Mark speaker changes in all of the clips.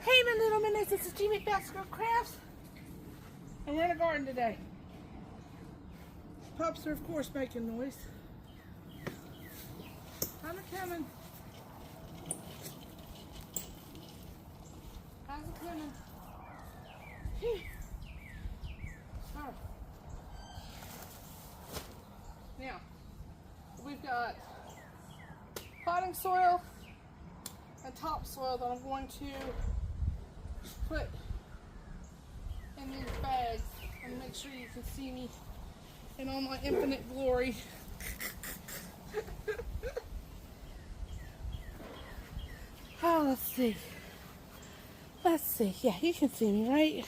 Speaker 1: Hey my little minutes, this is G McBass Girl Crafts, and we're in the garden today. Pups are of course making noise. How's it coming? How's it coming? Oh. Now, we've got potting soil and topsoil that I'm going to put in these bags and make sure you can see me in all my infinite glory. Oh, let's see. Let's see. Yeah, you can see me, right?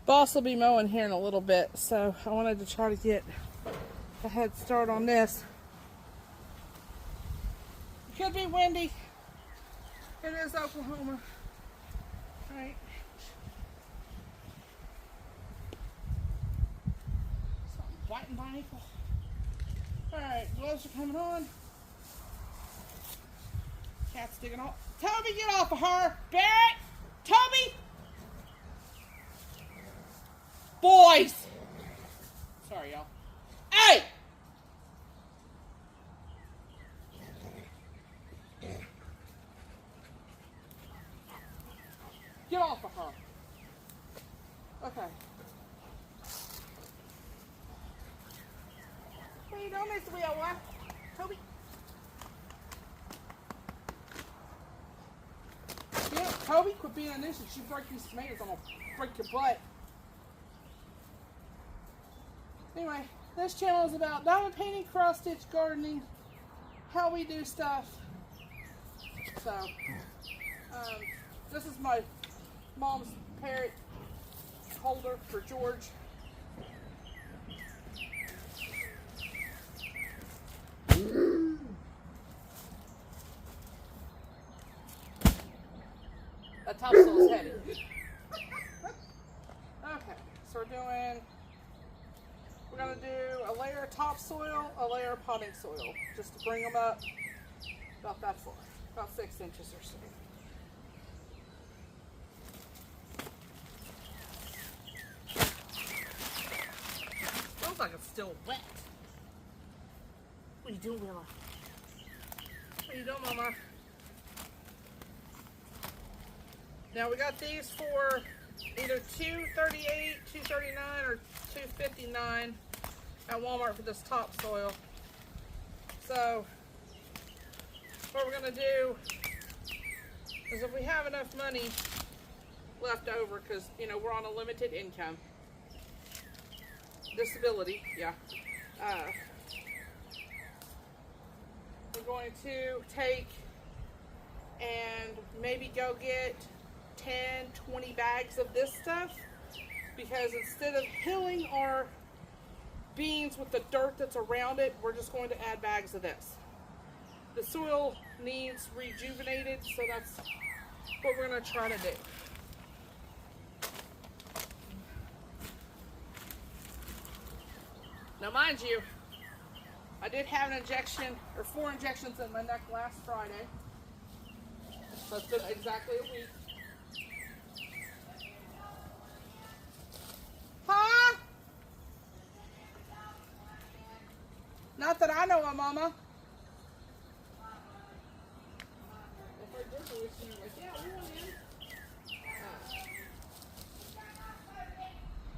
Speaker 1: Boss will be mowing here in a little bit, so I wanted to try to get a head start on this. It could be windy. It is Oklahoma. Right. Something biting my ankle. Alright, gloves are coming on. Cat's digging off. Toby, get off of her! Barrett! Toby! Boys! Sorry, y'all. Hey! Get off of her. Okay. What are you doing, Mr. Wheelwa? Toby? Yeah, Toby, quit being a nuisance. You break these tomatoes, I'm gonna break your butt. Anyway, this channel is about diamond painting, cross stitch, gardening, how we do stuff. So, this is my mom's parrot holder for George. That topsoil is heavy. Okay, so we're gonna do a layer of topsoil, a layer of potting soil, just to bring them up about that far, about 6 inches or so. Feels like it's still wet. What are you doing, Willa? What are you doing, Mama? Now we got these for either $2.38, $2.39, or $2.59 at Walmart for this topsoil. So what we're gonna do is, if we have enough money left over, because you know we're on a limited income, disability, yeah. We're going to take and maybe go get 10, 20 bags of this stuff, because instead of hilling our beans with the dirt that's around it, we're just going to add bags of this. The soil needs rejuvenated, so that's what we're going to try to do. Now mind you, I did have an injection, or 4 injections in my neck last Friday. So it's been exactly a week. Huh? Not that I know of, Mama.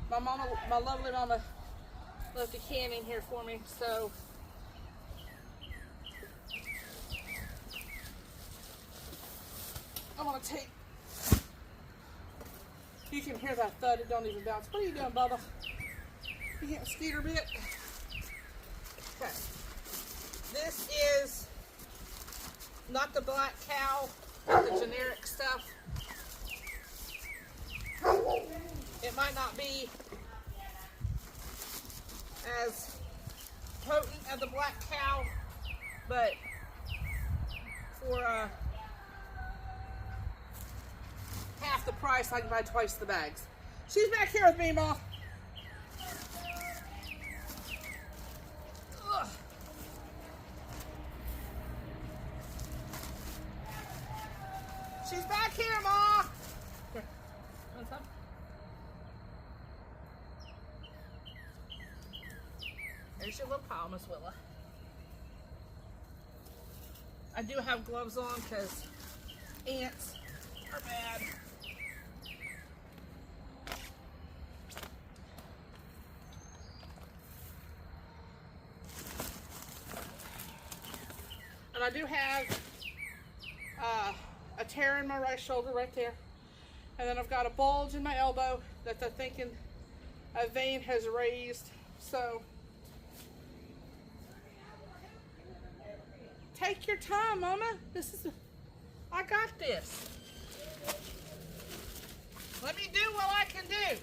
Speaker 1: My mama, my lovely mama, left a can in here for me, so I'm gonna take. You can hear that thud, it don't even bounce. What are you doing, Bubba? You getting skeeter bit? Okay. This is not the Black Cow, the generic stuff. It might not be as potent as the Black Cow, but for half the price, I can buy twice the bags. She's back here with me, Ma. She's back here, Ma. Here. Want some? There's your little paw, Miss Willa. I do have gloves on because ants are bad. And I do have a tear in my right shoulder right there. And then I've got a bulge in my elbow that they're thinking a vein has raised. So take your time, Mama. I got this. Let me do what I can do.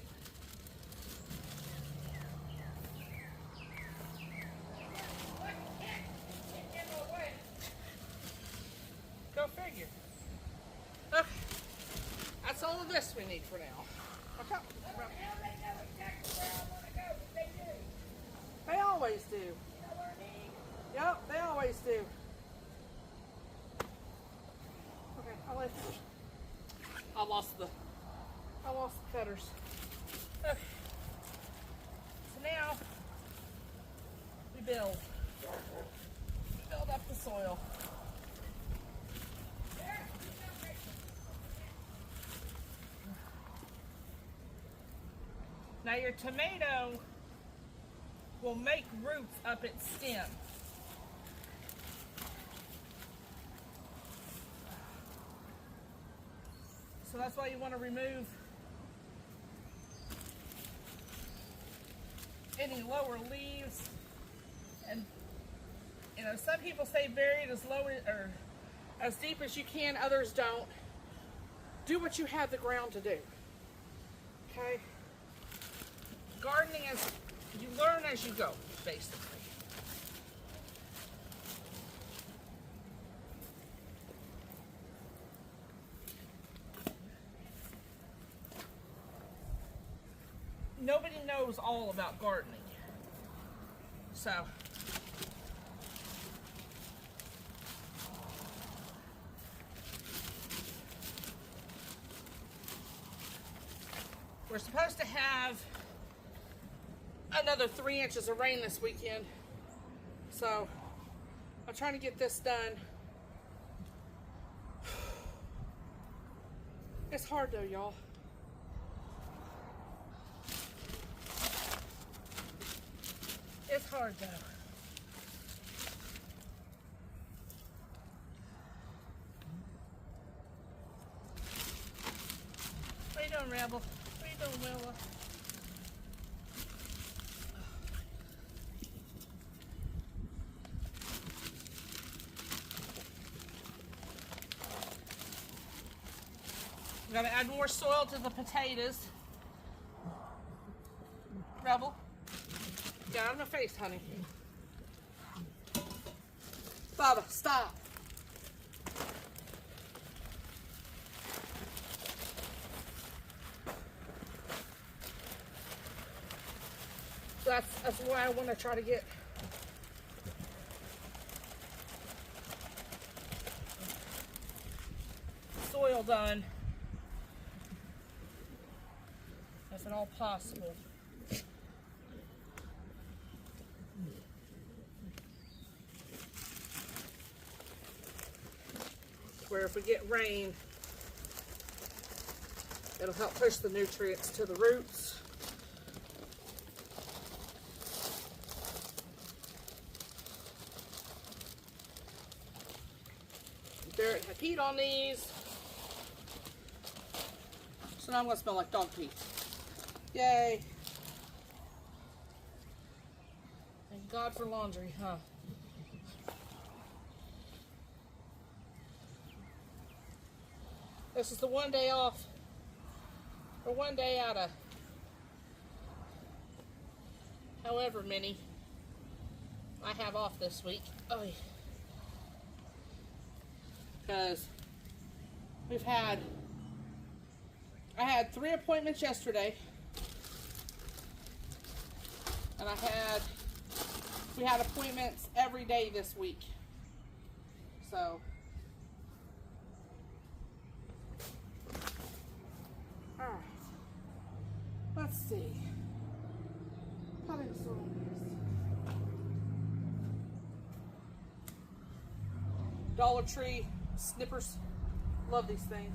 Speaker 1: Go figure. Okay. That's all of this we need for now. Okay. They always do. Yep, they always do. Okay, I lost the cutters. Okay. So now we build up the soil. Now your tomato will make roots up its stem. So that's why you want to remove any lower leaves. And you know, some people say bury it as low or as deep as you can, others don't. Do what you have the ground to do. Okay? Gardening is, you learn as you go, basically. Nobody knows all about gardening. So, we're supposed to have another 3 inches of rain this weekend. So, I'm trying to get this done. It's hard though, y'all. It's hard though. What are you doing, Rebel? What are you doing, Willa? I'm gonna add more soil to the potatoes. Rebel, get out of my face, honey. Baba, stop. So that's why I want to try to get soil done, if at all possible. Where if we get rain, it'll help push the nutrients to the roots. Barrett had peed on these, so now I'm going to smell like dog pee. Yay. Thank God for laundry, huh? This is the one day off, or one day out of however many I have off this week. Oh, yeah. Because I had 3 appointments yesterday, and we had appointments every day this week. So Dollar Tree snippers. Love these things.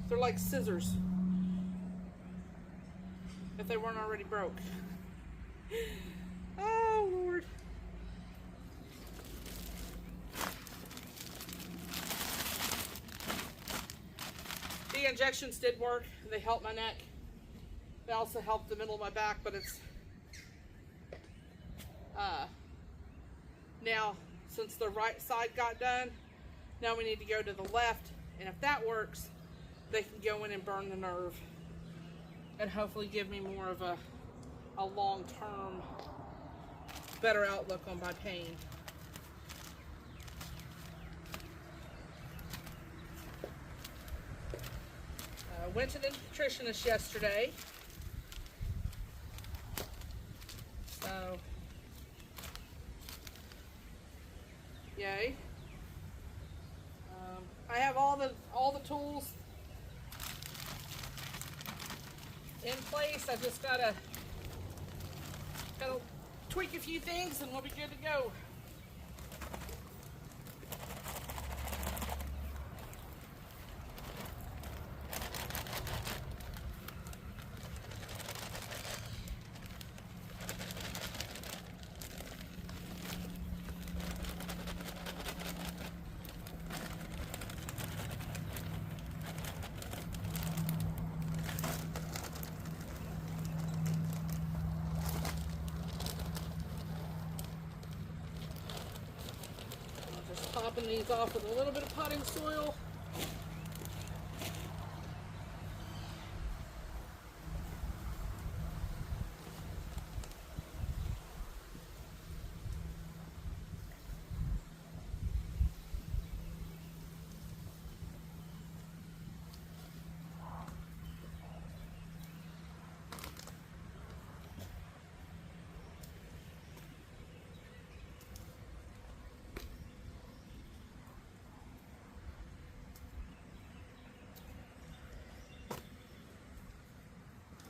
Speaker 1: They're like scissors. If they weren't already broke. Oh, Lord. The injections did work. They helped my neck. They also helped the middle of my back, but it's now, since the right side got done, now we need to go to the left, and if that works, they can go in and burn the nerve and hopefully give me more of a long-term, better outlook on my pain. Went to the nutritionist yesterday. So, yay. I have all the tools in place. I just gotta tweak a few things and we'll be good to go. Popping these off with a little bit of potting soil.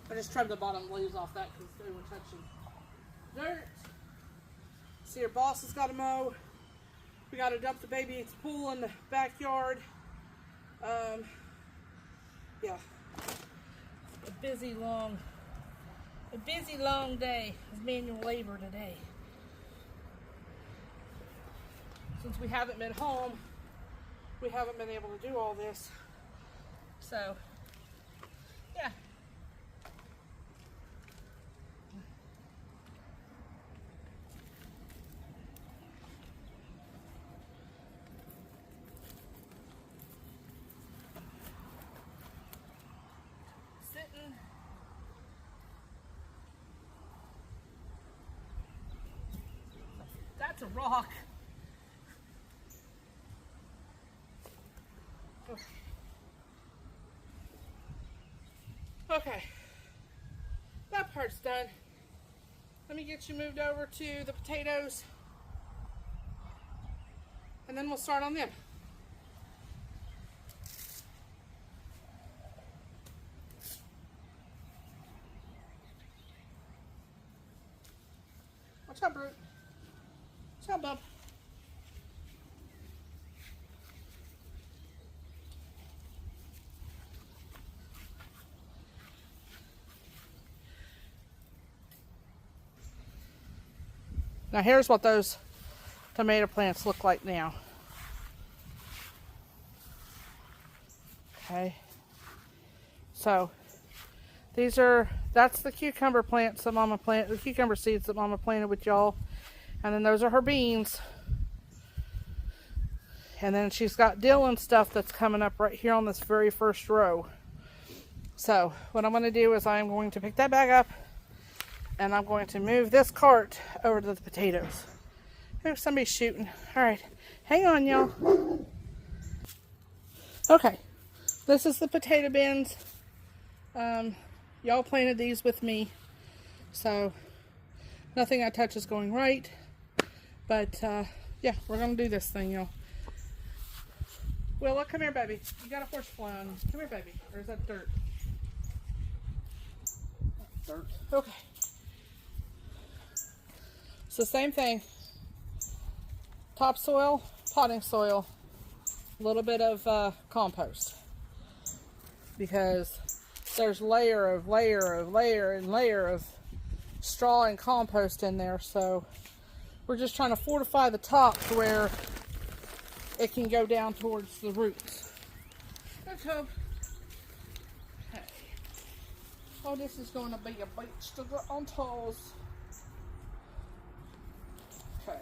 Speaker 1: I just trimmed the bottom leaves off that because they were touching dirt. See, your boss has got to mow. We got to dump the baby into the pool in the backyard. Yeah, a busy long day of manual labor today. Since we haven't been home, we haven't been able to do all this. So, yeah. That's a rock. Okay, that part's done. Let me get you moved over to the potatoes, and then we'll start on them. Watch out, Brute. Watch out, bub. Now here's what those tomato plants look like now. Okay. So that's the cucumber plants that Mama planted, the cucumber seeds that Mama planted with y'all. And then those are her beans. And then she's got dill and stuff that's coming up right here on this very first row. So what I'm going to do is I'm going to pick that bag up and I'm going to move this cart over to the potatoes. There's somebody shooting. All right, hang on, y'all. Okay, this is the potato bins. Y'all planted these with me, so nothing I touch is going right. But yeah, we're gonna do this thing, y'all. Willa, come here, baby. You got a horsefly on you. Come here, baby. Or is that dirt? Dirt. Okay. So same thing. Topsoil, potting soil, a little bit of compost, because there's layer of straw and compost in there. So we're just trying to fortify the top to where it can go down towards the roots. Okay. Oh, this is going to be a beach to get on toes. Okay.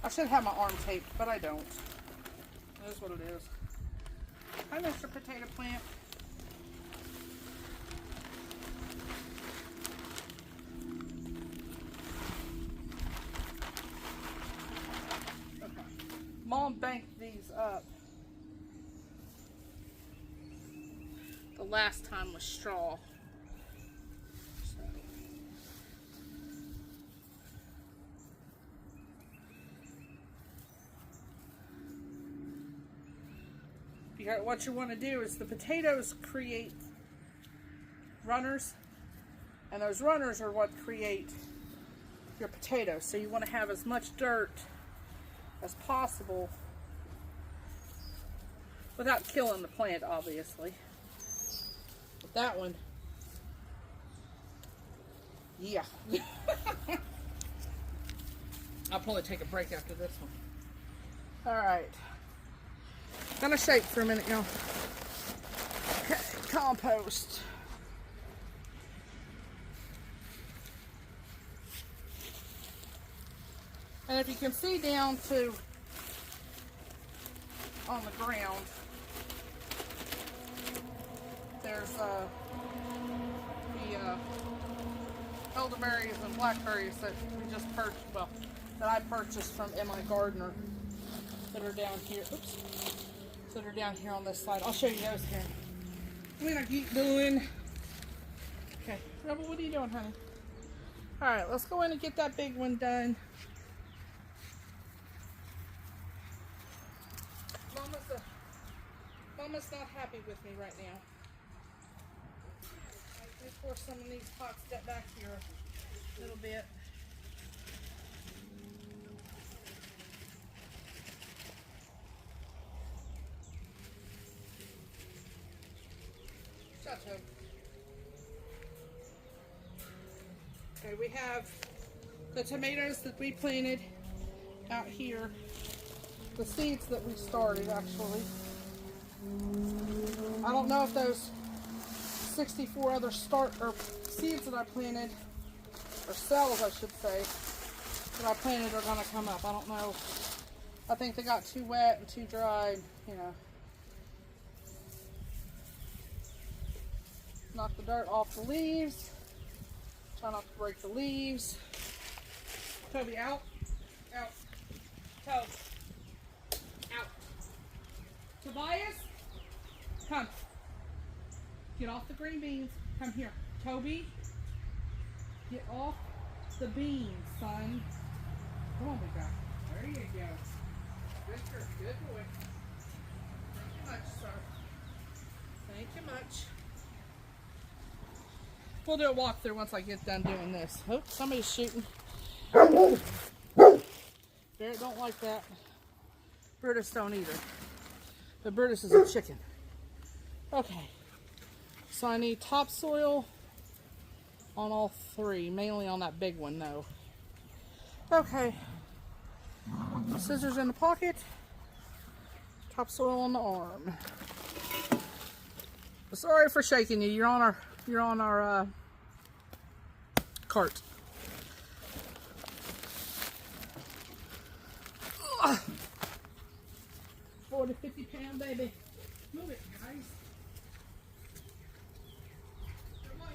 Speaker 1: I should have my arm taped, but I don't. That is what it is. Hi, Mr. Potato Plant. Okay. Mom banked these up the last time with straw. So. What you want to do is the potatoes create runners, and those runners are what create your potatoes. So you want to have as much dirt as possible without killing the plant, obviously. But that one, yeah. I'll probably take a break after this one. All right. Gonna shake for a minute, y'all. Okay, compost. And if you can see down to on the ground, there's the elderberries and blackberries that we just purchased, well, that I purchased from M.I. Gardner, that are down here. Oops. That are down here on this side. I'll show you those here. I'm gonna keep doing. Okay, Rebel, what are you doing, honey? All right, let's go in and get that big one done. Mama's not happy with me right now. I just pour some of these pots step back here a little bit. Okay, we have the tomatoes that we planted out here, the seeds that we started actually. I don't know if those 64 other seeds that I planted, or cells I should say, that I planted are going to come up. I don't know. I think they got too wet and too dry, you know. Knock the dirt off the leaves. Try not to break the leaves. Toby, out. Out. Toby. Out. Tobias, come. Get off the green beans. Come here. Toby, get off the beans, son. Come on, big guy. There you go. Good girl. Good boy. Thank you much, sir. Thank you much. We'll do a walkthrough once I get done doing this. Oh, somebody's shooting. Barrett don't like that. Brutus don't either. But Brutus is a chicken. Okay. So I need topsoil on all three. Mainly on that big one, though. Okay. Scissors in the pocket. Topsoil on the arm. Sorry for shaking you. You're on our cart. 40, 50 pound baby. Move it, guys.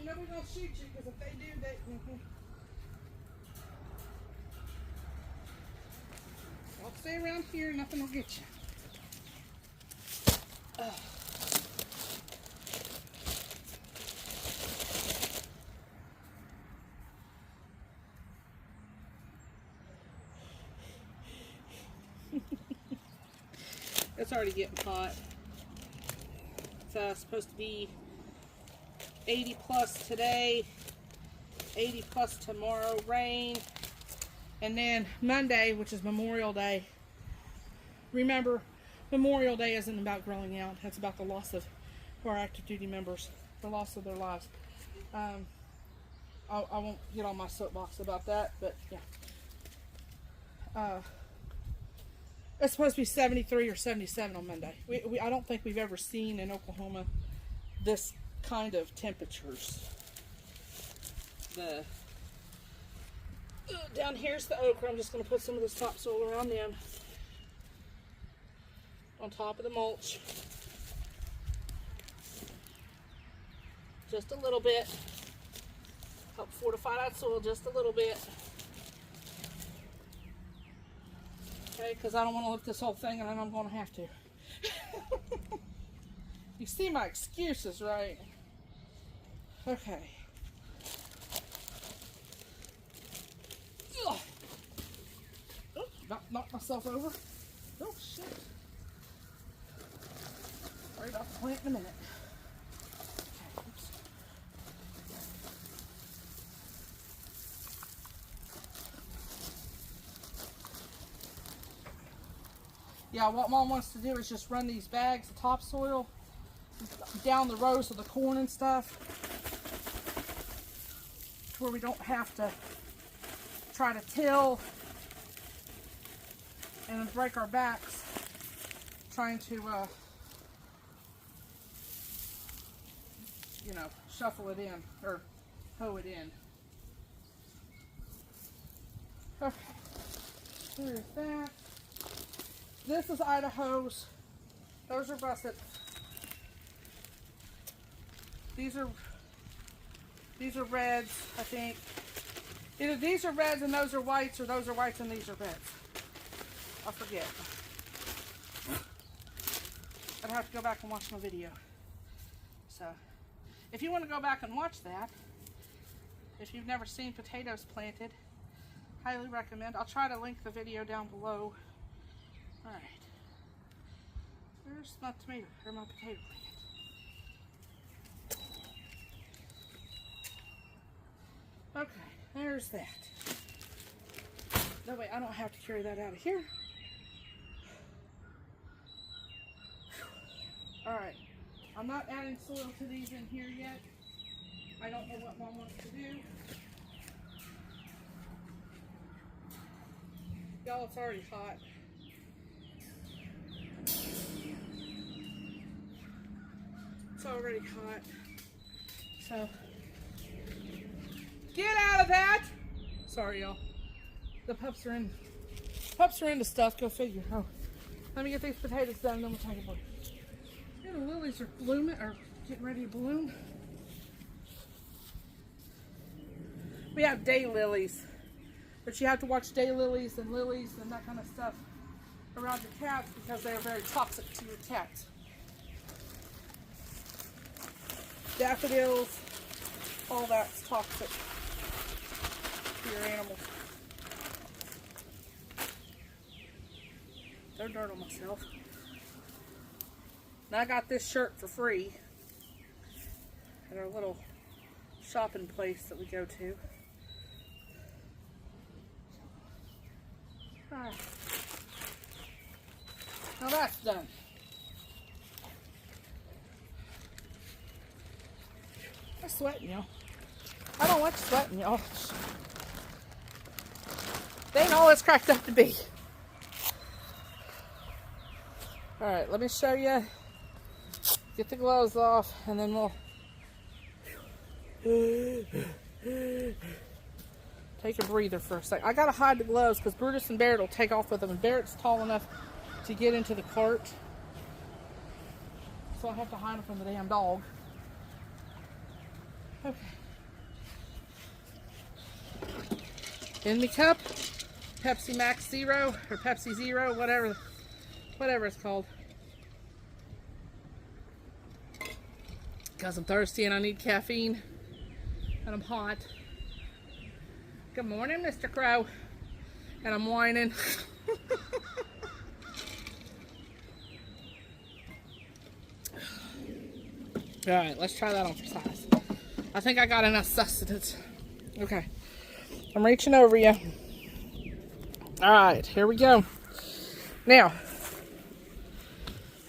Speaker 1: Nobody's gonna shoot you, because if they do, they. I'll stay around here. Nothing will get you. It's already getting hot. It's supposed to be 80 plus today 80 plus tomorrow, rain. And then Monday, which is Memorial Day. Remember, Memorial Day isn't about growing out. It's about the loss of our active duty members, the loss of their lives. I won't get on my soapbox about that, but yeah. It's supposed to be 73 or 77 on Monday. I don't think we've ever seen in Oklahoma this kind of temperatures. Down here's the okra. I'm just going to put some of this topsoil around them. On top of the mulch. Just a little bit. Help fortify that soil just a little bit. Okay, because I don't want to lift this whole thing and I'm going to have to. You see my excuses, right? Okay. Ugh. Oh, knocked myself over. Oh, shit. Worry about the plant in a minute. Okay, oops. Yeah, what Mom wants to do is just run these bags of topsoil down the rows of the corn and stuff to where we don't have to try to till and break our backs trying to you know, shuffle it in or hoe it in. Okay, here's that. This is Idaho's. Those are busted. These are reds, I think. Either these are reds and those are whites, or those are whites and these are reds. I forget. I'd have to go back and watch my video. So, if you want to go back and watch that, if you've never seen potatoes planted, highly recommend. I'll try to link the video down below. Alright. There's my tomato, or my potato plant. Okay, there's that. That way I don't have to carry that out of here. Alright, I'm not adding soil to these in here yet. I don't know what Mom wants to do. Y'all, it's already hot. It's already hot. So, get out of that! Sorry, y'all. The pups are into stuff. Go figure. Oh, let me get these potatoes done and then we'll take a break. Yeah, the lilies are blooming, or getting ready to bloom. We have daylilies, but you have to watch daylilies and lilies and that kind of stuff around your cats because they are very toxic to your cats. Daffodils, all that's toxic to your animals. Throw dirt on myself. And I got this shirt for free at our little shopping place that we go to. Alright. Now that's done. I'm sweating, y'all. I don't like sweating, y'all. They ain't all it's cracked up to be. Alright, let me show you. Get the gloves off, and then we'll take a breather for a second. I gotta hide the gloves because Brutus and Barrett will take off with them, and Barrett's tall enough to get into the cart. So I have to hide them from the damn dog. Okay. In the cup, Pepsi Max Zero, or Pepsi Zero, whatever it's called. Because I'm thirsty and I need caffeine. And I'm hot. Good morning, Mr. Crow. And I'm whining. Alright, let's try that on for size. I think I got enough sustenance. Okay. I'm reaching over you. Alright, here we go. Now,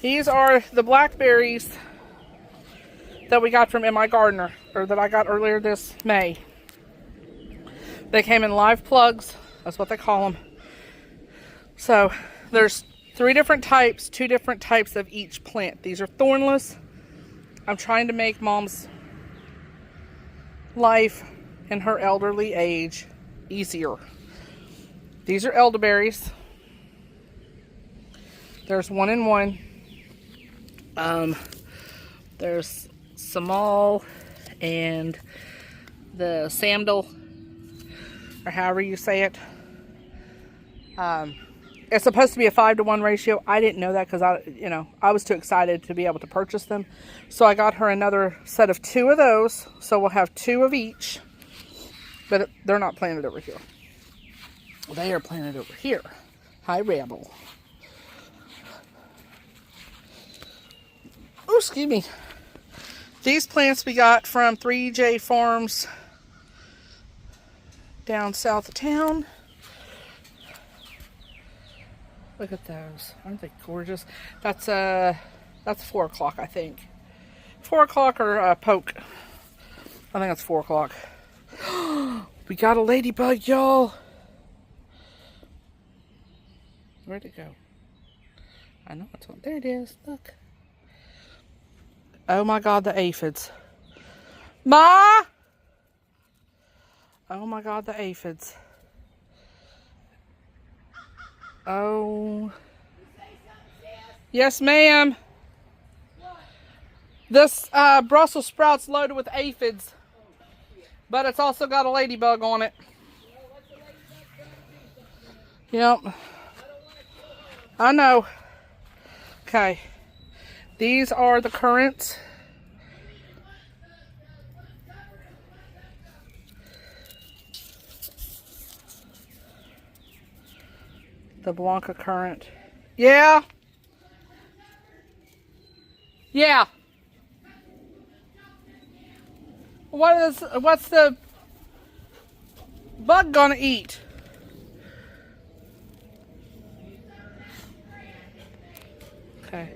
Speaker 1: these are the blackberries that we got from M.I. Gardner, or that I got earlier this May. They came in live plugs. That's what they call them. So, there's 3 different types, 2 different types of each plant. These are thornless. I'm trying to make Mom's life in her elderly age easier. These are elderberries. There's 1 in 1. There's Samal and the Samdal, or however you say it. It's supposed to be a 5-to-1 ratio. I didn't know that because I was too excited to be able to purchase them. So I got her another set of 2 of those. So we'll have 2 of each. But they're not planted over here. They are planted over here. Hi, Rebel. Oh, excuse me. These plants we got from 3J Farms down south of town. Look at those. Aren't they gorgeous? That's 4 o'clock, I think. 4 o'clock or poke. I think that's 4 o'clock. We got a ladybug, y'all. Where'd it go? I know it's on. There it is. Look. Oh my God, the aphids. Ma! Oh my God, the aphids. Oh. Yes, ma'am. This Brussels sprout's loaded with aphids. But it's also got a ladybug on it. Yep. I know. Okay. These are the currants. The Blanca currant. Yeah. Yeah. What's the bug gonna eat? Okay.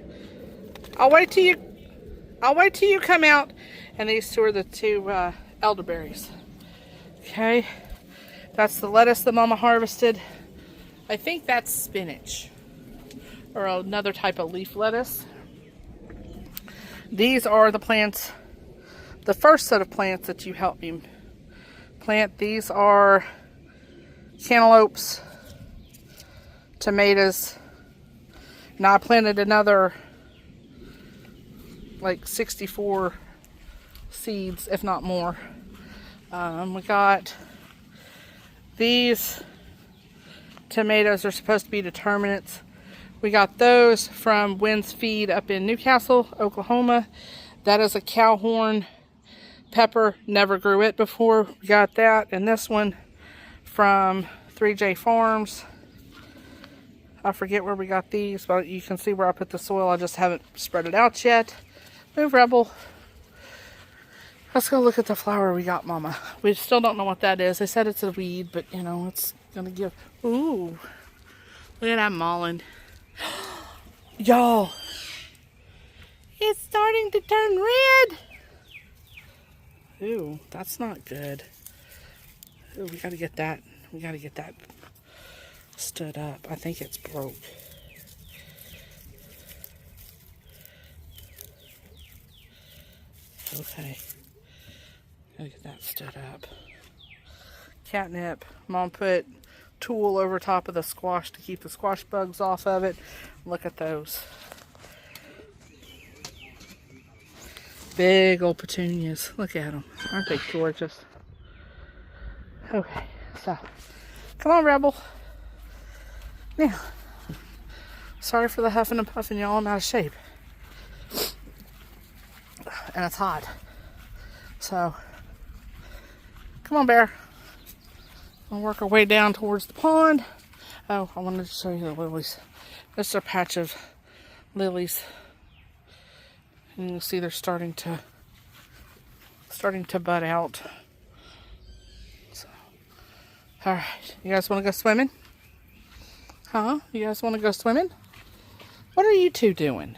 Speaker 1: I'll wait till you come out. And these 2 are the 2 elderberries. Okay. That's the lettuce that Mama harvested. I think that's spinach. Or another type of leaf lettuce. These are the plants, the first set of plants that you helped me plant. These are cantaloupes, tomatoes. Now I planted another like 64 seeds, if not more. We got these tomatoes are supposed to be determinants. We got those from Wynn's Feed up in Newcastle, Oklahoma. That is a cowhorn pepper. Never grew it before. We got that. And this one from 3J Farms. I forget where we got these, but you can see where I put the soil. I just haven't spread it out yet. Move, Rebel. Let's go look at the flower we got, Mama. We still don't know what that is. They said it's a weed, but you know, it's gonna give. Ooh, look at that mullein. Y'all, it's starting to turn red. Ooh, that's not good. Ooh, we gotta get that. We gotta get that stood up. I think it's broke. Okay. Gotta get that stood up. Catnip. Mom put tulle over top of the squash to keep the squash bugs off of it. Look at those. Big old petunias. Look at them. Aren't they gorgeous? Okay, so come on, Rebel. Now, sorry for the huffing and puffing, y'all. I'm out of shape. And it's hot. So, come on, Bear. We'll work our way down towards the pond. Oh, I wanted to show you the lilies. This is a patch of lilies. And you'll see they're starting to bud out. All right, you guys want to go swimming? Huh? You guys want to go swimming? What are you two doing?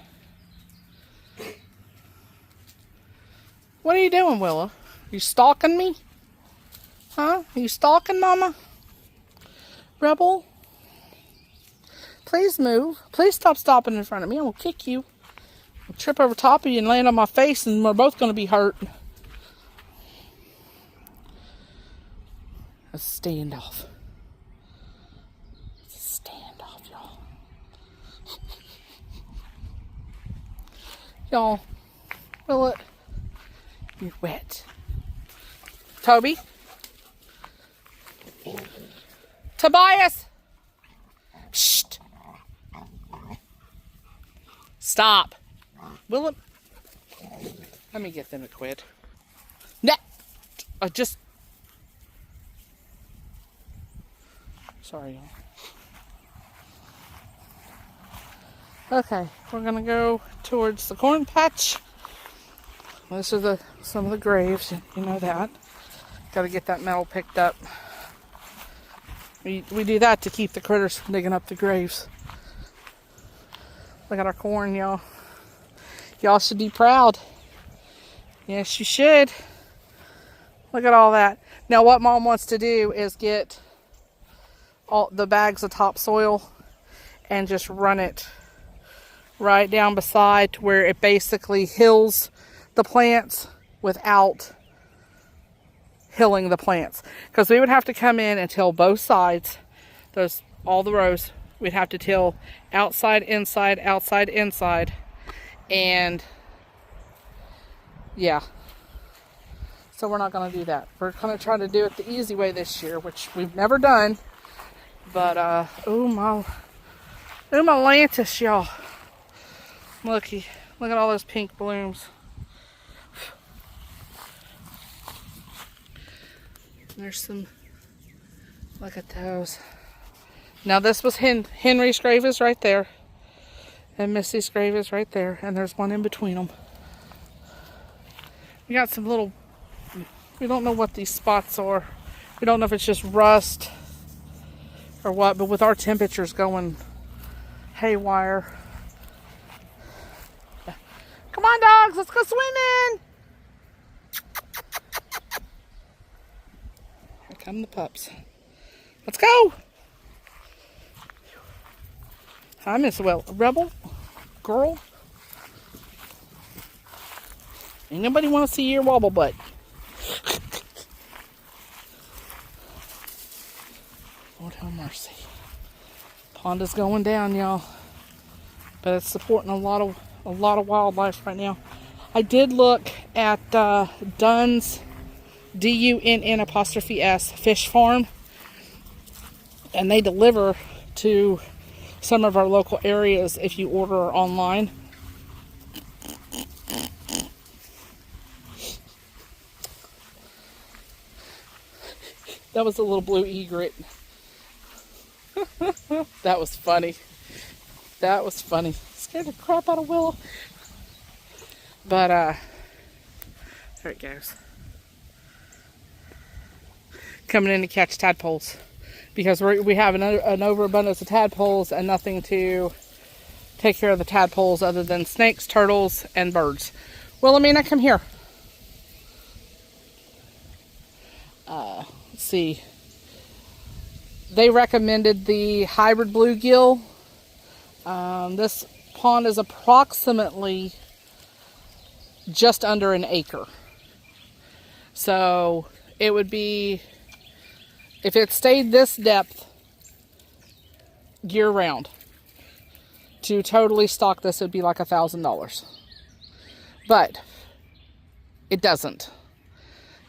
Speaker 1: What are you doing, Willow? You stalking me? Huh? Are you stalking Mama? Rebel? Please move. Please stop stopping in front of me. I will kick you. I'll trip over top of you and land on my face, and we're both going to be hurt. A standoff. It's a standoff, y'all. Y'all, will it? You're wet. Toby? Tobias! Shh! Stop. Will it? Let me get them to quit. Nah! Just... Sorry, y'all. Okay, we're gonna go towards the corn patch. This are some of the graves, you know that. Gotta get that metal picked up. We do that to keep the critters from digging up the graves. Look at our corn, y'all. Y'all should be proud. Yes, you should. Look at all that. Now what Mom wants to do is get all the bags of topsoil and just run it right down beside to where it basically hills the plants without hilling the plants. Because we would have to come in and till both sides, all the rows, we'd have to till outside, inside, outside, inside. And yeah. So we're not going to do that. We're going to try to do it the easy way this year, which we've never done. But, oh my Lantis, y'all. Looky. Look at all those pink blooms. There's some, look at those. Now this was Henry's grave is right there. And Missy's grave is right there. And there's one in between them. We got some little, we don't know what these spots are. We don't know if it's just rust or what. But with our temperatures going haywire. Come on, dogs, let's go swimming. Here come the pups. Let's go. Hi, Miss Rebel. Girl. Ain't nobody want to see your wobble butt. Lord have mercy. Pond is going down, y'all. But it's supporting a lot of wildlife right now. I did look at Dunn's, DUNN' fish farm, and they deliver to some of our local areas if you order online. That was a little blue egret. That was funny. That was funny. Scared the crap out of Willow. But, there it goes. Coming in to catch tadpoles. Because we have an overabundance of tadpoles and nothing to take care of the tadpoles other than snakes, turtles, and birds. Wilhelmina, come here. Let's see. They recommended the hybrid bluegill. This pond is approximately just under an acre. So it would be, if it stayed this depth year round, to totally stock this would be like $1,000. But it doesn't.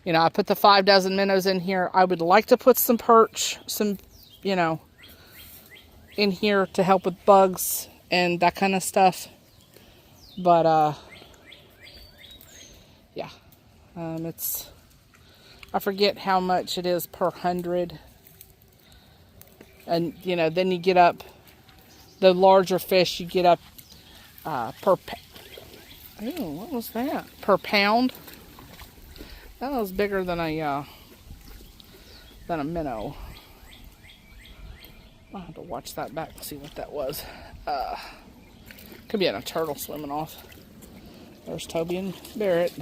Speaker 1: You know, I put the 5 dozen minnows in here. I would like to put some perch, in here to help with bugs and that kind of stuff. But, yeah. I forget how much it is per 100. And, then you get up, the larger fish, you get up per ooh, what was that? Per pound. That was bigger than a minnow. I'll have to watch that back and see what that was. Could be a turtle swimming off. There's Toby and Barrett.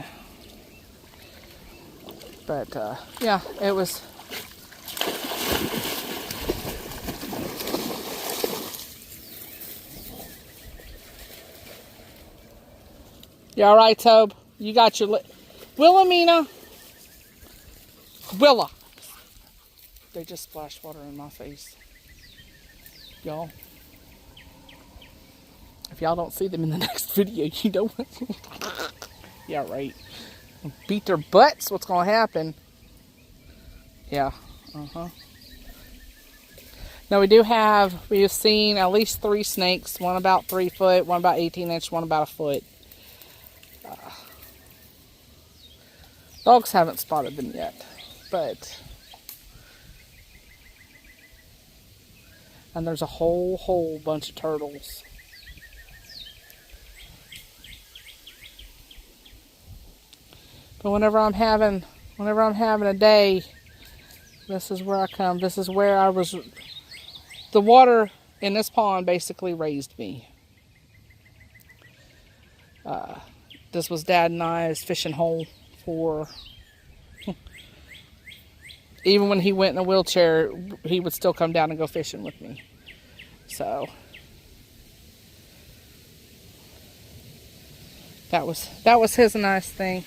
Speaker 1: But, yeah, it was... You all right, Tobe? You got your... Wilhelmina. Willa. They just splashed water in my face. Y'all. If y'all don't see them in the next video, you don't... Yeah, right. Beat their butts. What's going to happen? Yeah. Now we have seen at least 3 snakes. One about 3 foot, one about 18 inch, one about a foot. Dogs haven't spotted them yet, but... And there's a whole bunch of turtles. But whenever I'm having a day, this is where I come. This is where I was... The water in this pond basically raised me. This was Dad and I's fishing hole for... Even when he went in a wheelchair, he would still come down and go fishing with me. So... That was his nice thing.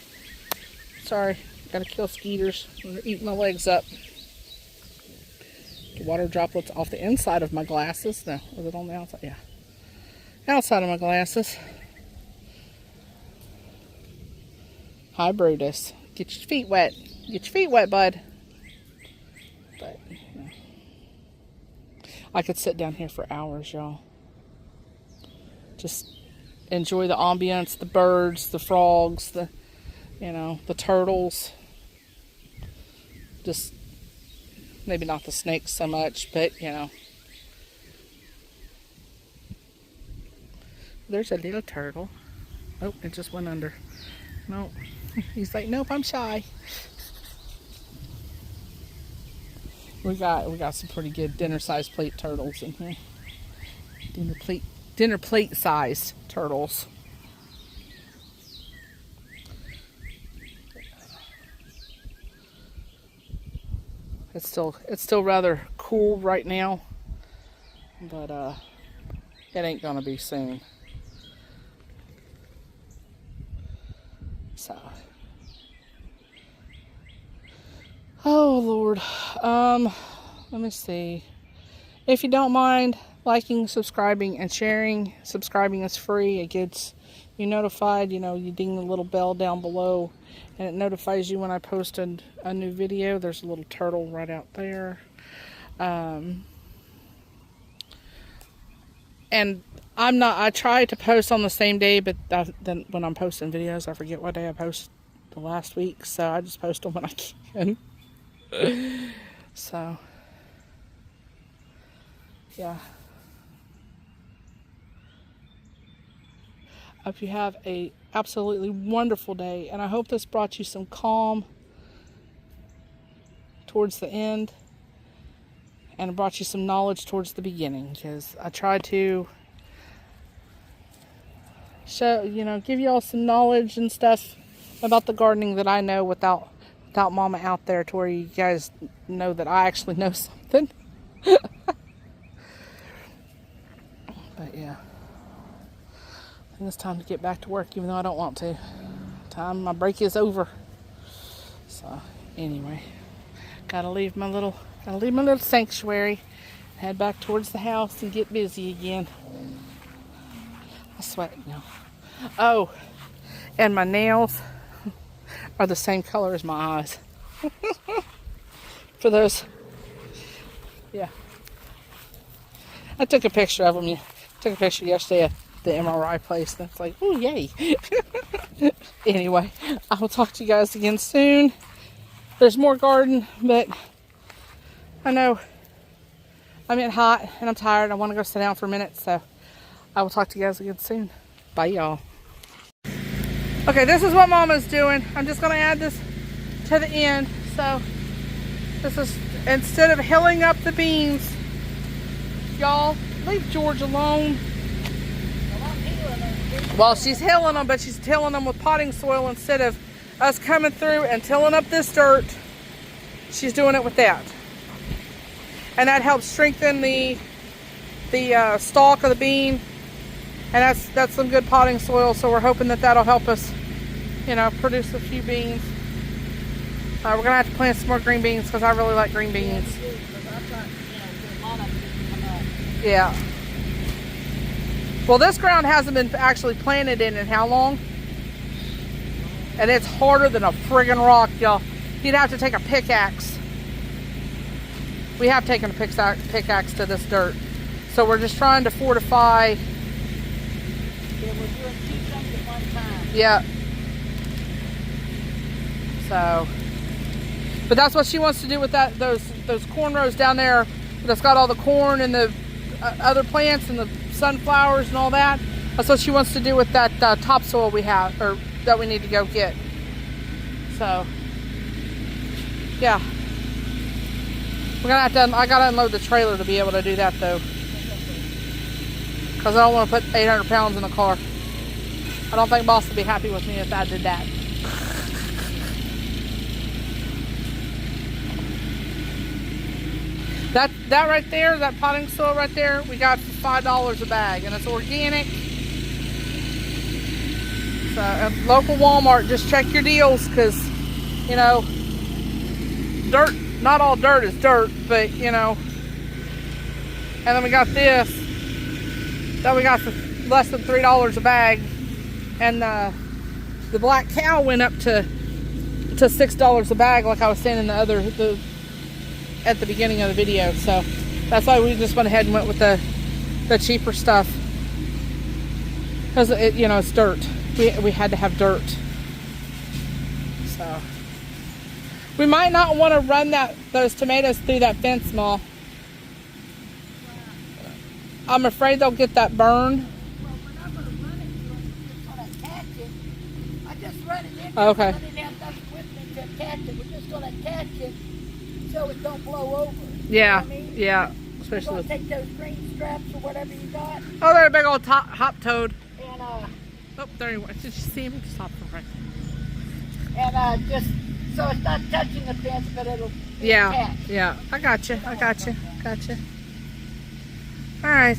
Speaker 1: Sorry, gotta kill skeeters. They're eating my legs up. The water droplets off the inside of my glasses. No, was it on the outside? Yeah. Outside of my glasses. Hi, Brutus. Get your feet wet. Get your feet wet, bud. But, you know, I could sit down here for hours, y'all. Just enjoy the ambience, the birds, the frogs, the turtles. Just, maybe not the snakes so much, but, you know. There's a little turtle. Oh, it just went under. Nope. He's like, nope, I'm shy. We got some pretty good dinner-sized plate turtles in here. Dinner plate sized turtles. It's still rather cool right now, but it ain't gonna be soon. So, oh Lord, let me see. If you don't mind liking, subscribing, and sharing, subscribing is free. It gets you notified. You know, you ding the little bell down below, and it notifies you when I posted a new video. There's a little turtle right out there. And I try to post on the same day, but then when I'm posting videos, I forget what day I post the last week, so I just post them when I can. So, yeah. I hope you have a absolutely wonderful day, and I hope this brought you some calm towards the end, and it brought you some knowledge towards the beginning, because I tried to give you all some knowledge and stuff about the gardening that I know without Mama out there, to where you guys know that I actually know something. But yeah, I think it's time to get back to work, even though I don't want to. My break is over. So anyway, gotta leave my little sanctuary, head back towards the house and get busy again. I'm sweating now. Oh, and my nails are the same color as my eyes. For those, yeah. I took a picture of them. Took a picture yesterday at the MRI place. That's like, oh yay. Anyway, I will talk to you guys again soon. There's more garden, but I know I'm getting hot and I'm tired. I want to go sit down for a minute, so I will talk to you guys again soon. Bye, y'all. Okay, this is what Mama's doing. I'm just going to add this to the end. So, this is, instead of hilling up the beans, y'all. Leave George alone. Well, she's hilling them, but she's tilling them with potting soil instead of us coming through and tilling up this dirt. She's doing it with that. And that helps strengthen the stalk of the bean. And that's some good potting soil, so we're hoping that that'll help us, you know, produce a few beans. We're going to have to plant some more green beans because I really like green beans. Yeah. Well, this ground hasn't been actually planted in how long? And it's harder than a friggin' rock, y'all. You'd have to take a pickaxe. We have taken a pickaxe to this dirt. So we're just trying to fortify.
Speaker 2: Yeah, we're doing 2 things at one time.
Speaker 1: Yeah. So, but that's what she wants to do with those corn rows down there. That's got all the corn and the other plants and the sunflowers and all that. That's what she wants to do with that topsoil we have, or that we need to go get. So, yeah. We're gonna have to. I gotta unload the trailer to be able to do that though, because I don't want to put 800 pounds in the car. I don't think boss would be happy with me if I did that. That right there, that potting soil right there, we got for $5 a bag, and it's organic. So at local Walmart, just check your deals, because you know, dirt. Not all dirt is dirt, but you know. And then we got this that we got for less than $3 a bag, and the black cow went up to $6 a bag, like I was saying in at the beginning of the video. So that's why we just went ahead and went with the cheaper stuff, because you know, it's dirt. We had to have dirt. So we might not want to run those tomatoes through that fence, Ma. I'm afraid they'll get that burned.
Speaker 2: Well, we're not going to run it through them. We're just going to attach it. I just run it in.
Speaker 1: Okay.
Speaker 2: I didn't have nothing with me to attach it. We're just going to attach it so it don't blow over.
Speaker 1: Yeah,
Speaker 2: You know what I mean?
Speaker 1: yeah.
Speaker 2: We're
Speaker 1: Especially
Speaker 2: going to take those green straps or whatever you got.
Speaker 1: oh, there's a big old hop toad.
Speaker 2: And,
Speaker 1: Oh, there you are. Did you see him? Just hop from right there.
Speaker 2: and just so it's not touching the fence, but it'll be
Speaker 1: Yeah,
Speaker 2: attached.
Speaker 1: yeah. I got you. I got you. Got you. All right.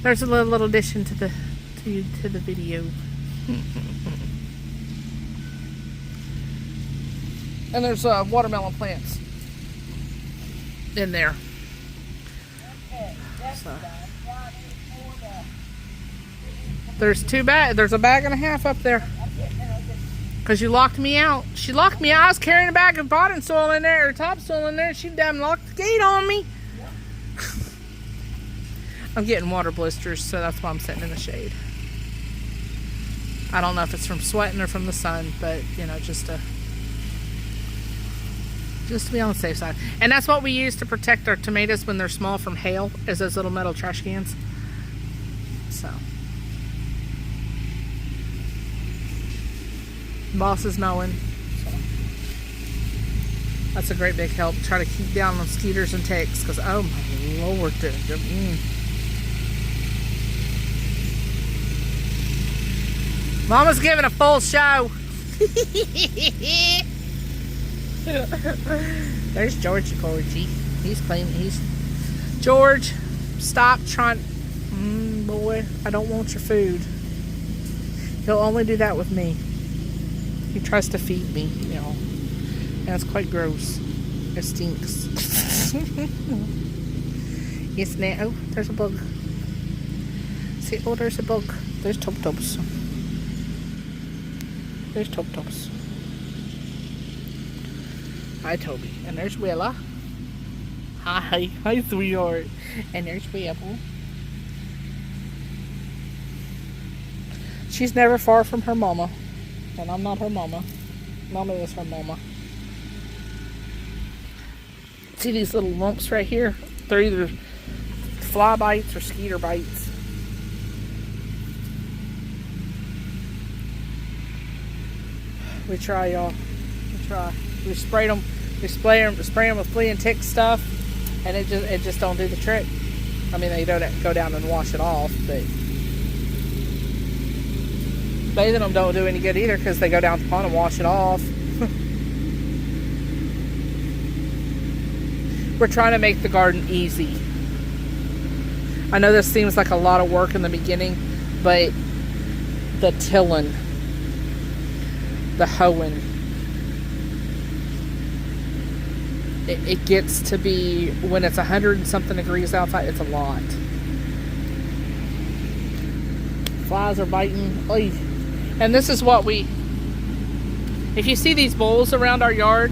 Speaker 1: There's a little addition to the video. And there's watermelon plants in there.
Speaker 2: Okay, that's
Speaker 1: So.
Speaker 2: done. Now I need more
Speaker 1: There's there's a bag and a half up there.
Speaker 2: I'm getting it.
Speaker 1: Because you locked me out. She locked me out. I was carrying a bag of potting soil in there, or topsoil in there. She damn locked the gate on me. I'm getting water blisters, so that's why I'm sitting in the shade. I don't know if it's from sweating or from the sun, but you know, just to be on the safe side. And that's what we use to protect our tomatoes when they're small from hail, is those little metal trash cans. So. Boss is mowing. So. That's a great big help. Try to keep down on mosquitoes and ticks, because oh my lord, Mama's giving a full show. There's George Corgi. He's clean. George, stop trying. Boy, I don't want your food. He'll only do that with me. He tries to feed me, you know. And it's quite gross. It stinks. Yes, now. Oh, there's a bug. See, oh, there's a bug. There's Tub-Tubs. There's Tub-Tubs. Hi, Toby. And there's Willa. Hi. Hi, sweetheart. And there's Wibble. She's never far from her mama. And I'm not her mama. Mama is her mama. See these little lumps right here? They're either fly bites or skeeter bites. We try, y'all. We try. We spray them with flea and tick stuff, and it just don't do the trick. I mean, they don't go down and wash it off, but bathing them don't do any good either because they go down to the pond and wash it off. We're trying to make the garden easy. I know this seems like a lot of work in the beginning, but the tilling, the hoeing, it gets to be, when it's 100 and something degrees outside, it's a lot. Flies are biting. Oy. And this is what if you see these bowls around our yard,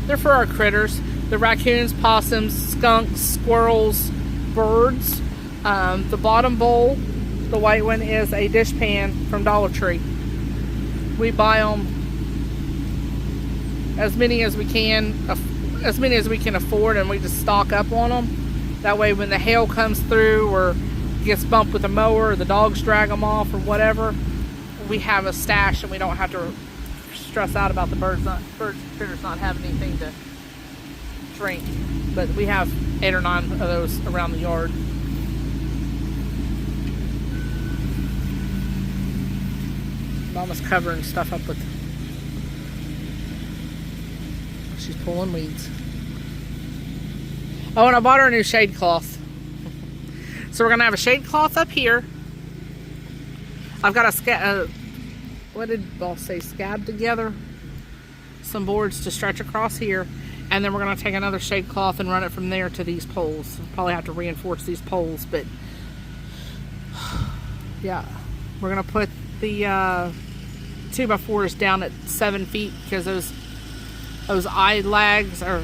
Speaker 1: they're for our critters. The raccoons, possums, skunks, squirrels, birds. The bottom bowl, the white one, is a dish pan from Dollar Tree. We buy them as many as we can, afford, and we just stock up on them. That way when the hail comes through or gets bumped with a mower, or the dogs drag them off or whatever, we have a stash and we don't have to stress out about the critters not having anything to drink. But we have 8 or 9 of those around the yard. Mama's covering stuff up with, she's pulling weeds. Oh, and I bought her a new shade cloth. So we're gonna have a shade cloth up here. I've got what did boss say? Scab together some boards to stretch across here, and then we're gonna take another shade cloth and run it from there to these poles. Probably have to reinforce these poles, but yeah, we're gonna put the 2x4s down at 7 feet because those eye lags are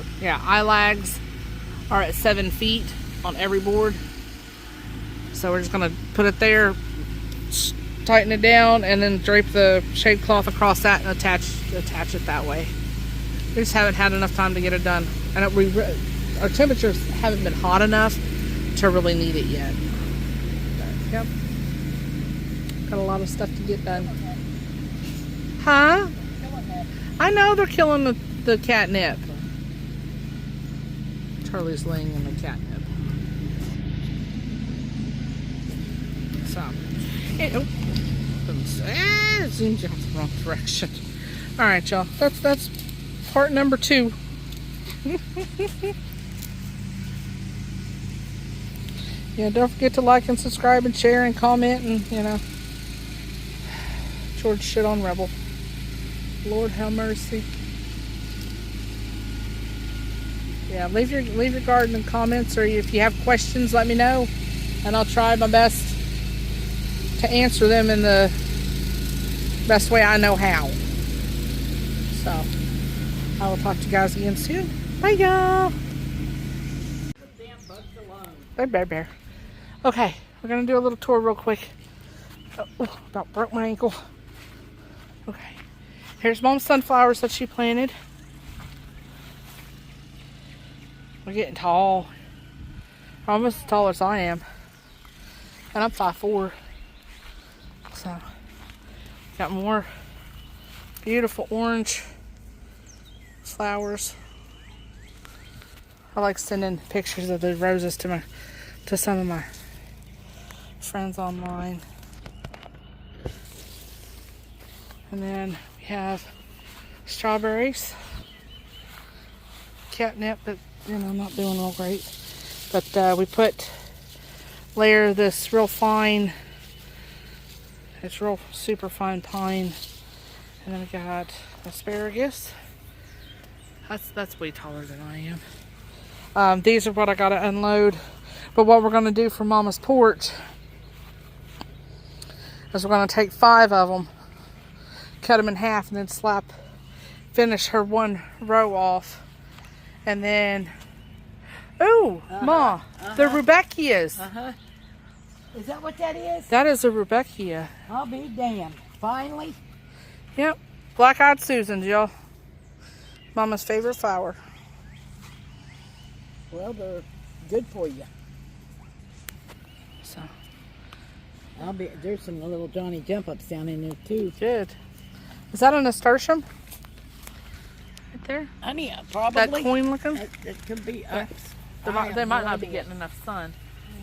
Speaker 1: at 7 feet on every board. So we're just gonna put it there, tighten it down, and then drape the shade cloth across that and attach it that way. We just haven't had enough time to get it done, and our temperatures haven't been hot enough to really need it yet. But, yep, got a lot of stuff to get done. Huh? I know they're killing the catnip. Charlie's laying in the catnip. So, it zoomed out the wrong direction. All right, y'all. That's part number 2. Yeah, don't forget to like and subscribe and share and comment, and George shit on Rebel. Lord have mercy. Yeah, leave your garden in comments, or if you have questions, let me know, and I'll try my best to answer them in the best way I know how. So, I will talk to you guys again soon. Bye, y'all. Bear. Okay, we're gonna do a little tour real quick. Oh, about broke my ankle. Okay, here's Mom's sunflowers that she planted. We're getting tall. Almost as tall as I am. And I'm 5'4". So, got more beautiful orange flowers. I like sending pictures of the roses to some of my friends online. And then we have strawberries, catnip that not doing real great, but we layer this real fine, it's real super fine pine, and then we got asparagus. That's way taller than I am. These are what I gotta unload, but what we're gonna do for Mama's porch is we're gonna take 5 of them, cut them in half, and then finish her one row off. And then, Ma, the Rudbeckias.
Speaker 2: Is that what that is?
Speaker 1: That is a Rudbeckia.
Speaker 2: I'll be damned. Finally.
Speaker 1: Yep. Black-eyed Susans, y'all. Mama's favorite flower.
Speaker 2: Well, they're good for you.
Speaker 1: So.
Speaker 2: There's some little Johnny jump-ups down in there, too.
Speaker 1: Good. Is that a nasturtium? Right there?
Speaker 2: Honey, probably.
Speaker 1: That coin looking?
Speaker 2: It could be.
Speaker 1: They might not be getting enough sun.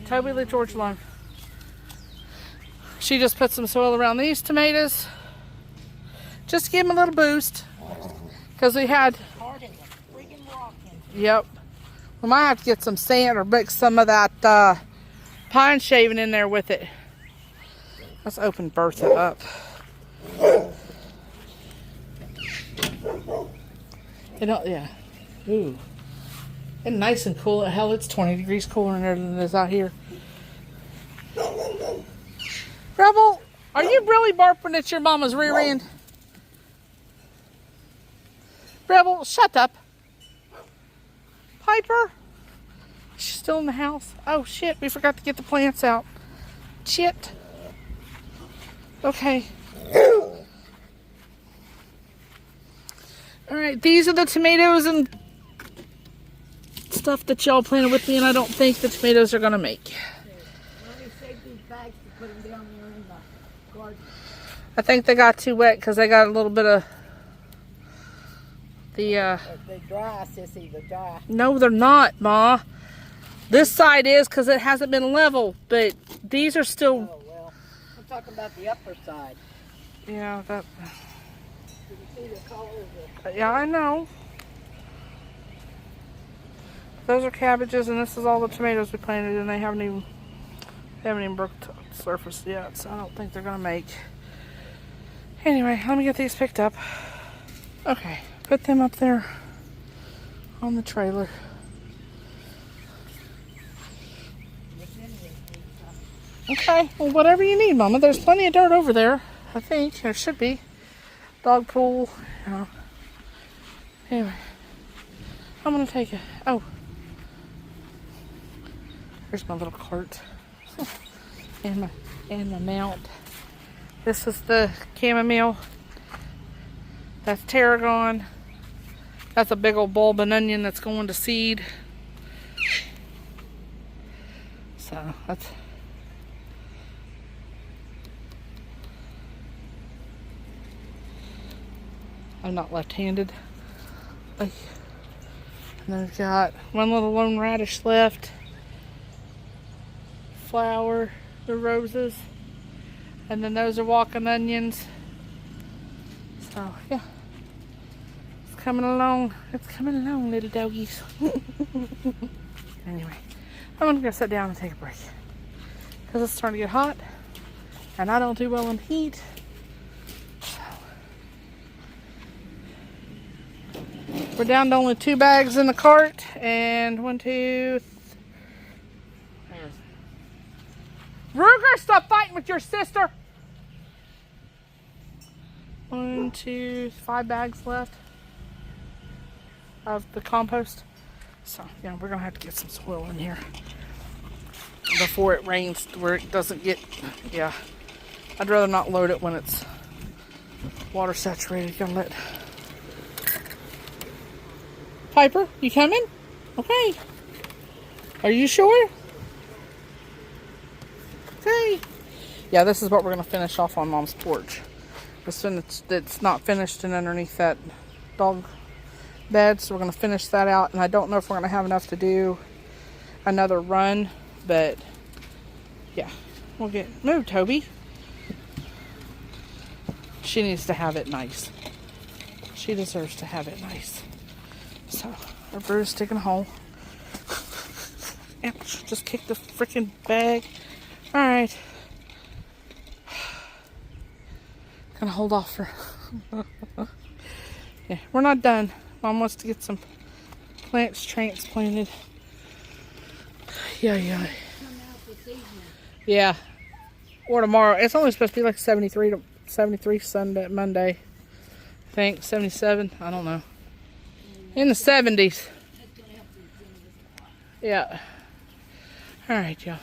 Speaker 1: Toby, leave George alone. She just put some soil around these tomatoes. Just to give them a little boost. Because we had...
Speaker 2: Hard as a friggin' rock in.
Speaker 1: Yep. We might have to get some sand or mix some of that pine shaving in there with it. Let's open Bertha up. Yeah. Ooh. It's nice and cool. Hell, it's 20 degrees cooler in there than it is out here. Rebel, are you really barking at your mama's rear end? Rebel, shut up. Piper? She's still in the house. Oh shit, we forgot to get the plants out. Shit. Okay. Alright, these are the tomatoes and stuff that y'all planted with me, and I don't think the tomatoes are gonna make.
Speaker 2: Let me save these bags to put them down there in the garden.
Speaker 1: I think they got too wet because they got a little bit of the
Speaker 2: They're dry, sissy, they're dry.
Speaker 1: No, they're not, Ma. This side is because it hasn't been level, but these are still...
Speaker 2: Oh, well. I'm talking about the upper side.
Speaker 1: Yeah, that...
Speaker 2: You can see the color of it.
Speaker 1: Yeah, I know. Those are cabbages, and this is all the tomatoes we planted, and they haven't even broke the surface yet, so I don't think they're gonna make. Anyway, let me get these picked up. Okay, put them up there on the trailer. Okay, well, whatever you need, Mama. There's plenty of dirt over there. I think there should be. Dog pool. You know. Anyway, I'm gonna take it. Oh, here's my little cart and my mount. This is the chamomile. That's tarragon. That's a big old bulb and onion that's going to seed. So that's... I'm not left-handed. And then we've got one little lone radish left. Flower, the roses. And then those are walking onions. So, yeah. It's coming along. It's coming along, little doggies. Anyway, I'm gonna go sit down and take a break. Because it's starting to get hot. And I don't do well in heat. We're down to only 2 bags in the cart, and 1, 2. Ruger, stop fighting with your sister. 1, 2, 5 bags left of the compost. So yeah, we're gonna have to get some soil in here before it rains, where it doesn't get. Yeah, I'd rather not load it when it's water saturated. Gonna let. Piper, you coming? Okay. Are you sure? Okay. Yeah, this is what we're going to finish off on Mom's porch. This one, it's not finished and underneath that dog bed, so we're going to finish that out. And I don't know if we're going to have enough to do another run, but yeah, we'll get... Move, Toby. She needs to have it nice. She deserves to have it nice. So, our bird's digging a hole. Ouch, just kicked the freaking bag. Alright. Gonna hold off for... Yeah, we're not done. Mom wants to get some plants transplanted. Yeah. Yeah. Or tomorrow. It's only supposed to be like 73 Sunday, Monday. I think 77. I don't know. In the 70s. Yeah. Alright, y'all.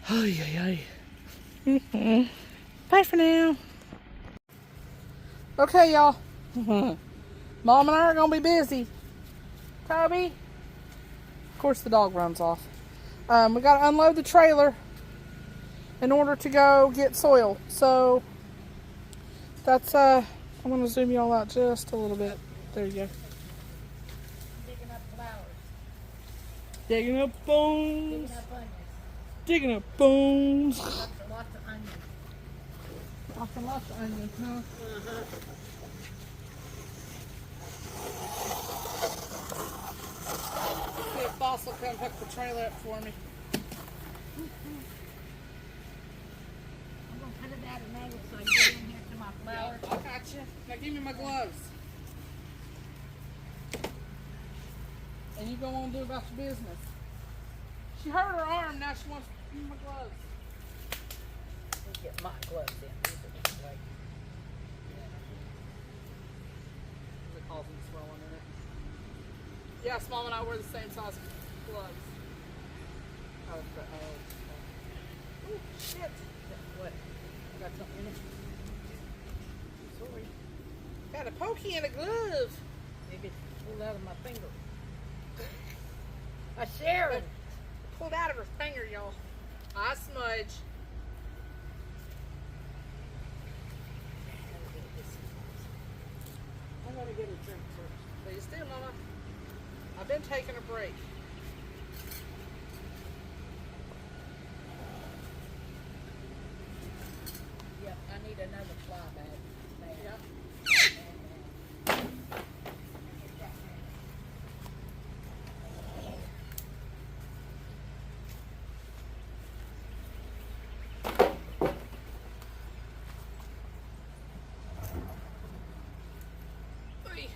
Speaker 1: Oh, yeah. Bye for now. Okay, y'all. Mom and I are going to be busy. Toby. Of course, the dog runs off. We got to unload the trailer in order to go get soil. So, that's, I'm going to zoom y'all out just a little bit. There you go. Digging up bones.
Speaker 2: Digging up onions.
Speaker 1: Digging up bones.
Speaker 2: Lots of onions.
Speaker 1: Lots of onions, huh? See if Boss will come hook the trailer up for me.
Speaker 2: I'm gonna put it at an angle so I can get in here to my flour.
Speaker 1: I got you. Now give me my gloves. And you go on and do about your business. She hurt her arm, now she wants to give me my gloves.
Speaker 2: Let me get my gloves in. These are just like,
Speaker 1: It calls them swelling in it. Yeah, Mom and I wear the same size gloves. Oh, shit.
Speaker 2: what? Got something in it? Sorry.
Speaker 1: Got a pokey in a glove.
Speaker 2: Maybe it's pulled out of my finger. A Sharon.
Speaker 1: Pulled out of her finger, y'all. I smudge. I'm gonna get a drink first. Please do, Mama. I've been taking a break.
Speaker 2: Yep, I need another fly bag.
Speaker 1: Yep. Three.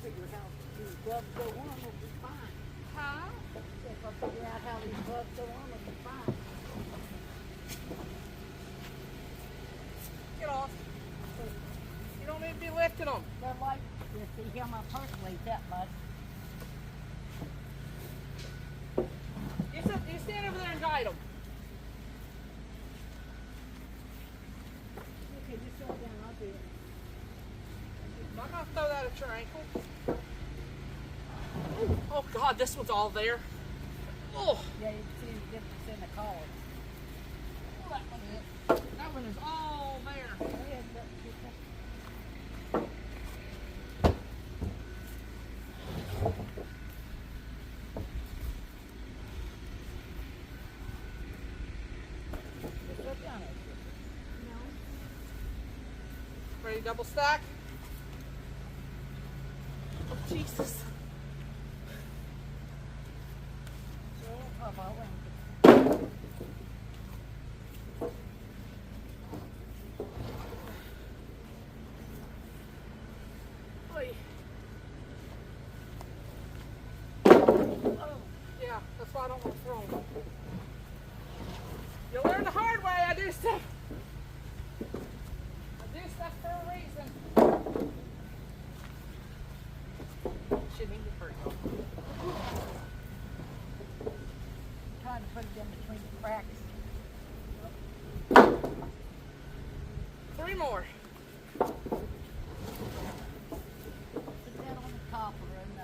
Speaker 2: Figure out how these gloves go on, will be fine.
Speaker 1: Huh?
Speaker 2: If I figure out how these gloves go on, will be fine.
Speaker 1: Get off. You don't need to be lifting them.
Speaker 2: They're like, you see how my purse weighs that much.
Speaker 1: You stand over there and guide them.
Speaker 2: Okay, just throw it down, I'll do it.
Speaker 1: I'm not gonna throw that at your ankle. Ooh. Oh God, this one's all there. Oh,
Speaker 2: Yeah, you can see the difference in the collar.
Speaker 1: that one is all there.
Speaker 2: Go ahead, get that. Just throw it down there.
Speaker 1: Ready to double stack? Oh, Jesus.
Speaker 2: So, up all around.
Speaker 1: Oy.
Speaker 2: Oh,
Speaker 1: Yeah, that's why I don't want to throw them. You learn the hard way. I do stuff. I do stuff for a reason. Shouldn't even hurt you.
Speaker 2: trying to put it in between the cracks.
Speaker 1: Three more.
Speaker 2: Put that on the copper and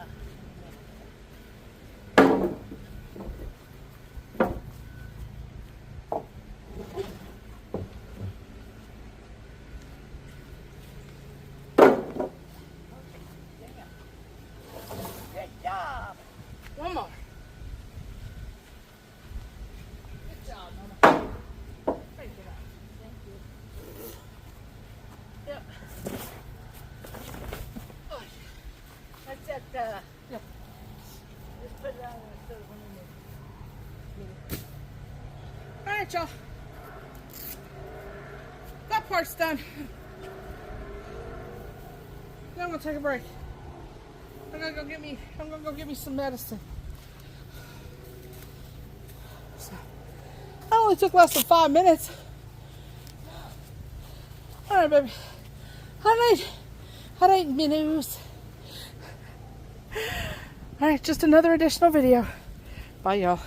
Speaker 2: good job.
Speaker 1: One more.
Speaker 2: Good job, Mama.
Speaker 1: Thank you.
Speaker 2: Thank you.
Speaker 1: Yep. Oy.
Speaker 2: That's that,
Speaker 1: Yep.
Speaker 2: just put it on there so when you
Speaker 1: All right, y'all. That part's done. Now I'm gonna take a break. I'm gonna go get me some medicine. So, that only took less than 5 minutes. All right, baby. I need menus. All right, just another additional video. Bye, y'all.